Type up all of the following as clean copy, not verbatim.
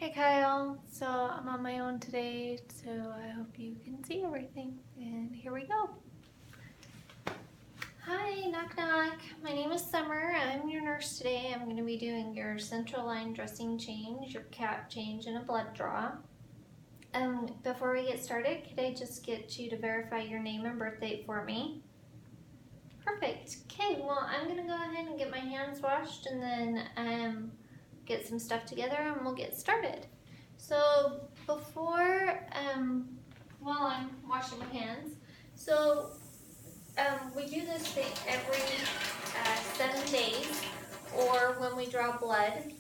Hey Kyle, so I'm on my own today, so I hope you can see everything. And here we go. Hi, knock knock. My name is Summer. I'm your nurse today. I'm going to be doing your central line dressing change, your cap change, and a blood draw. Before we get started, could I just get you to verify your name and birth date for me? Perfect. Okay, well, I'm going to go ahead and get my hands washed and then get some stuff together and we'll get started. So before, while I'm washing my hands, we do this thing every 7 days or when we draw blood.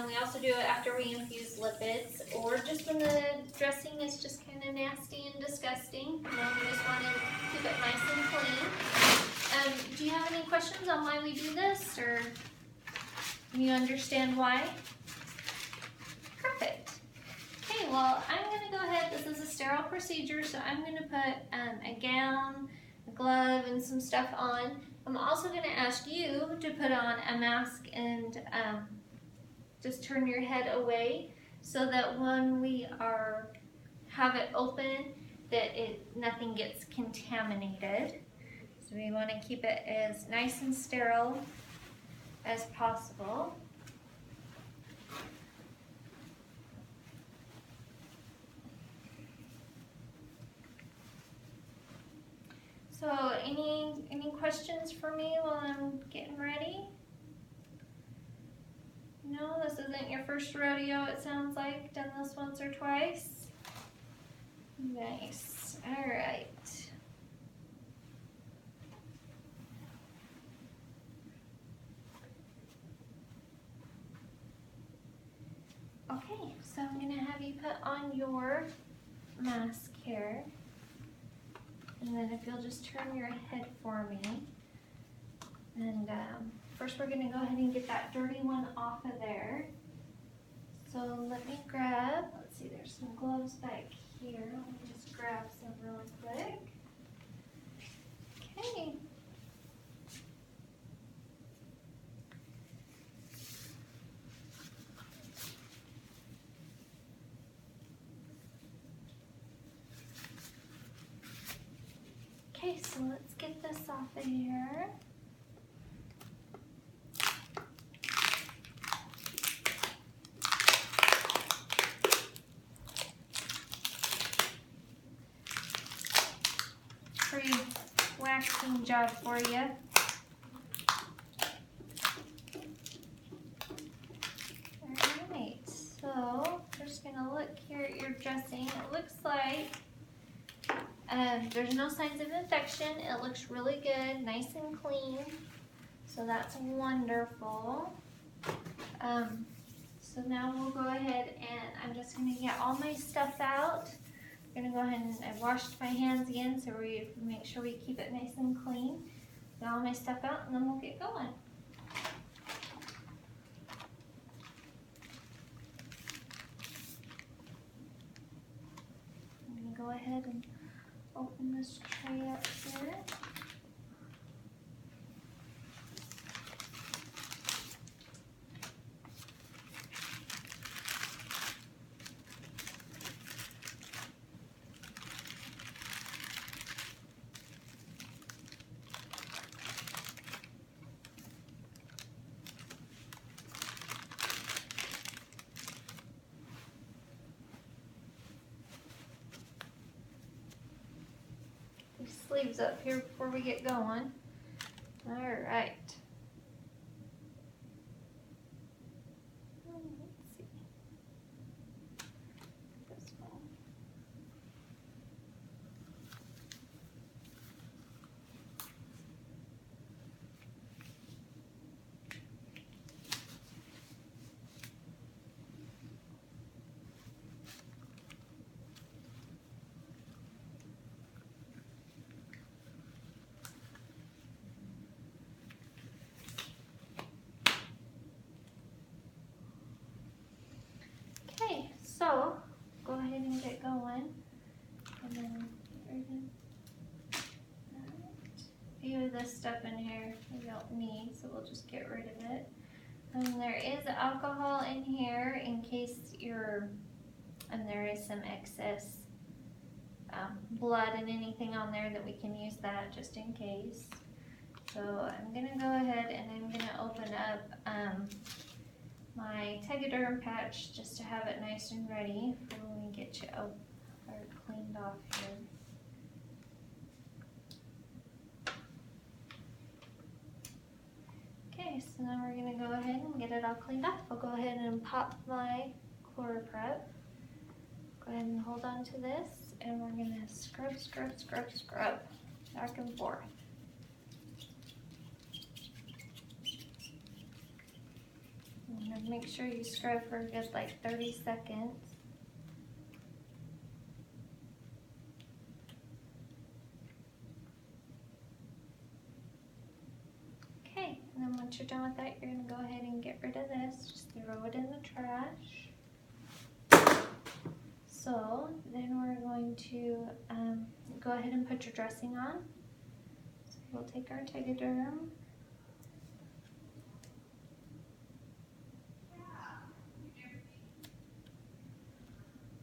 We also do it after we infuse lipids or just when the dressing is just kind of nasty and disgusting. We just want to keep it nice and clean. Do you have any questions on why we do this, or you understand why? Perfect. Okay, well, I'm going to go ahead. This is a sterile procedure, so I'm going to put a gown, a glove, and some stuff on. I'm also going to ask you to put on a mask and just turn your head away so that when we have it open, that nothing gets contaminated. So we want to keep it as nice and sterile as possible. So any questions for me while I'm getting ready? No, this isn't your first rodeo, it sounds like. Done this once or twice? Nice. All right. Okay, so I'm gonna have you put on your mask here. And then if you'll just turn your head for me. And first we're gonna go ahead and get that dirty one off of there. So let me grab, let's see, there's some gloves back here. Let me just grab some really quick. Okay. Okay, so let's get this off of here. Free waxing job for you. Alright, so just gonna look here at your dressing. It looks like there's no signs of infection. It looks really good, nice and clean. So that's wonderful. So now we'll go ahead and I'm just gonna get all my stuff out. I'm gonna go ahead and I washed my hands again so we make sure we keep it nice and clean. Get all my stuff out and then we'll get going. I'm gonna go ahead and open this tray up here. Sleeves up here before we get going. All right. Let's see. This one. Okay, so go ahead and get going. And then a few of this stuff in here we don't need, so we'll just get rid of it. And there is alcohol in here in case your and there is some excess blood and anything on there that we can use that just in case. So I'm going to go ahead and I'm going to open up my Tegaderm patch just to have it nice and ready for when we get you cleaned off here. Okay, so now we're going to go ahead and get it all cleaned off. I'll go ahead and pop my ChloraPrep. Go ahead and hold on to this, and we're going to scrub, scrub, scrub, scrub back and forth. And make sure you scrub for a good like 30 seconds. Okay, and then once you're done with that, you're going to go ahead and get rid of this. Just throw it in the trash. So then we're going to go ahead and put your dressing on. So we'll take our Tegaderm.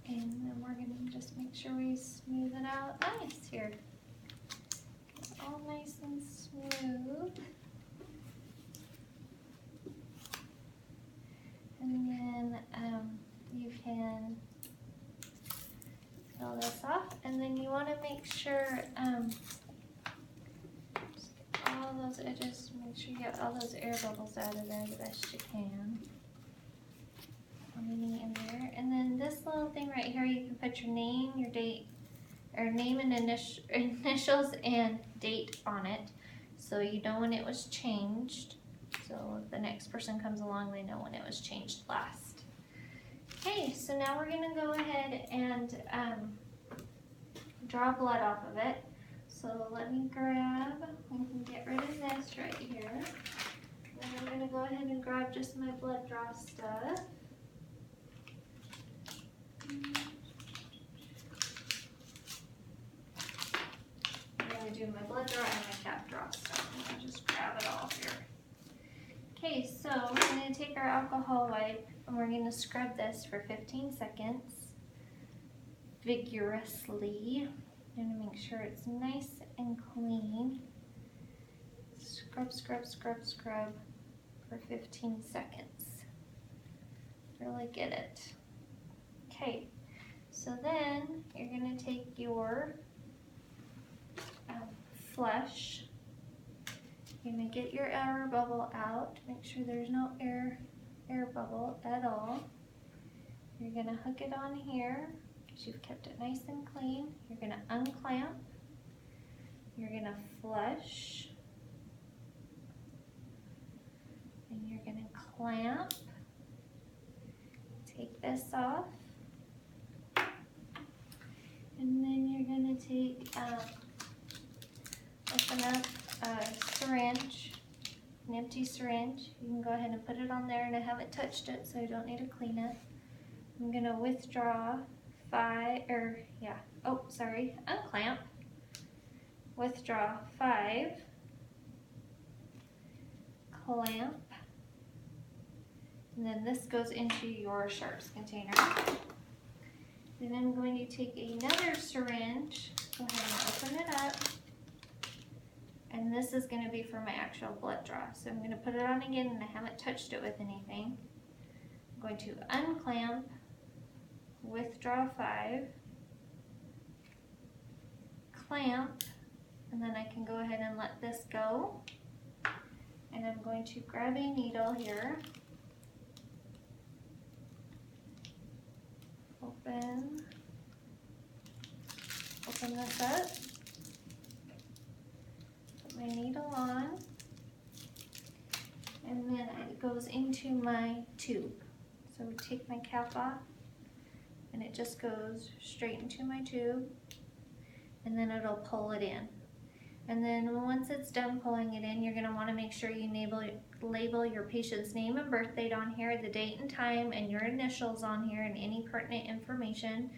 And then we're going to just make sure we smooth it out nice here. It's all nice and smooth. And then you can fill this off, and then you want to make sure just get all those edges, make sure you get all those air bubbles out of there the best you can. In there. And then this little thing right here, you can put your name, your date, or name and initials and date on it, so you know when it was changed. So if the next person comes along, they know when it was changed last. Okay, so now we're going to go ahead and draw blood off of it. So let me grab, we can get rid of this right here. And I'm going to go ahead and grab just my blood draw stuff. I'm going to do my blood draw and my cap draw stuff. I'm going to just grab it all here. Okay, so we're going to take our alcohol wipe and we're going to scrub this for 15 seconds vigorously. I'm going to make sure it's nice and clean. Scrub, scrub, scrub, scrub for 15 seconds. Really get it. Okay, so then you're going to take your flush. You're going to get your air bubble out. Make sure there's no air bubble at all. You're going to hook it on here because you've kept it nice and clean. You're going to unclamp. You're going to flush. And you're going to clamp. Take this off. And then you're going to take, open up a syringe, an empty syringe. You can go ahead and put it on there, and I haven't touched it, so you don't need to clean it. I'm going to withdraw unclamp, withdraw 5, clamp, and then this goes into your sharps container. Then I'm going to take another syringe, go ahead and open it up, and this is going to be for my actual blood draw. So I'm going to put it on again, and I haven't touched it with anything. I'm going to unclamp, withdraw 5, clamp, and then I can go ahead and let this go. And I'm going to grab a needle here. Open this up, put my needle on, and then it goes into my tube. So we take my cap off, and it just goes straight into my tube, and then it'll pull it in. And then once it's done pulling it in, you're going to want to make sure you label your patient's name and birth date on here, the date and time, and your initials on here, and any pertinent information.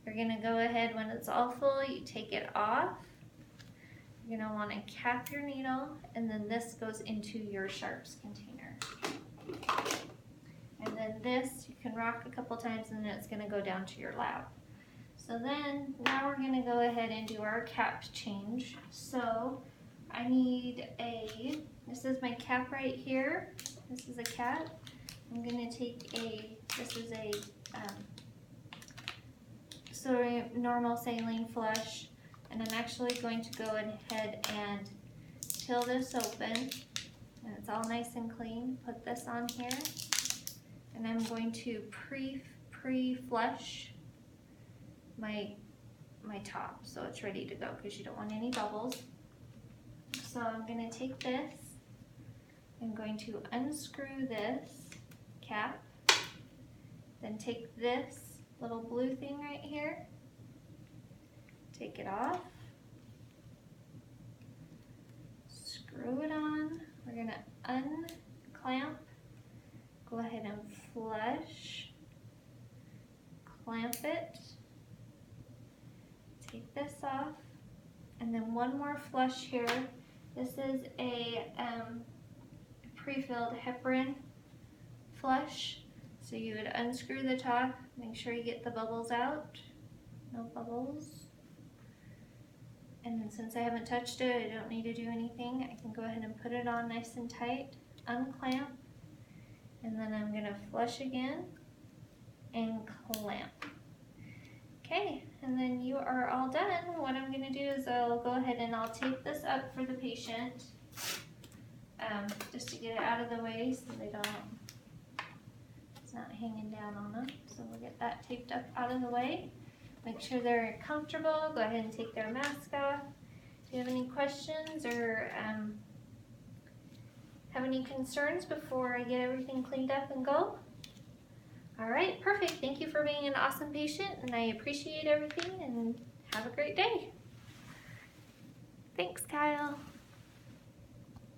You're going to go ahead, when it's all full, you take it off. You're going to want to cap your needle, and then this goes into your sharps container. And then this, you can rock a couple times and then it's gonna go down to your lap. So then, now we're gonna go ahead and do our cap change. So, I need this is my cap right here. This is a cap. I'm gonna take this is a normal saline flush, and I'm actually going to go ahead and peel this open, and it's all nice and clean. Put this on here, and I'm going to pre-flush my top so it's ready to go, because you don't want any bubbles. So I'm going to take this, I'm going to unscrew this cap, then take this little blue thing right here, take it off, screw it on. We're going to unclamp, go ahead and flush, clamp it, take this off, and then one more flush here. This is a pre-filled heparin flush. So you would unscrew the top, make sure you get the bubbles out, no bubbles. And then since I haven't touched it, I don't need to do anything. I can go ahead and put it on nice and tight, unclamp, and then I'm gonna flush again and clamp. Okay, and then you are all done. What I'm gonna do is I'll go ahead and I'll tape this up for the patient, just to get it out of the way so it's not hanging down on them. So we'll get that taped up out of the way. Make sure they're comfortable. Go ahead and take their mask off. Do you have any questions or have any concerns before I get everything cleaned up and go? All right, perfect. Thank you for being an awesome patient, and I appreciate everything, and have a great day. Thanks, Kyle.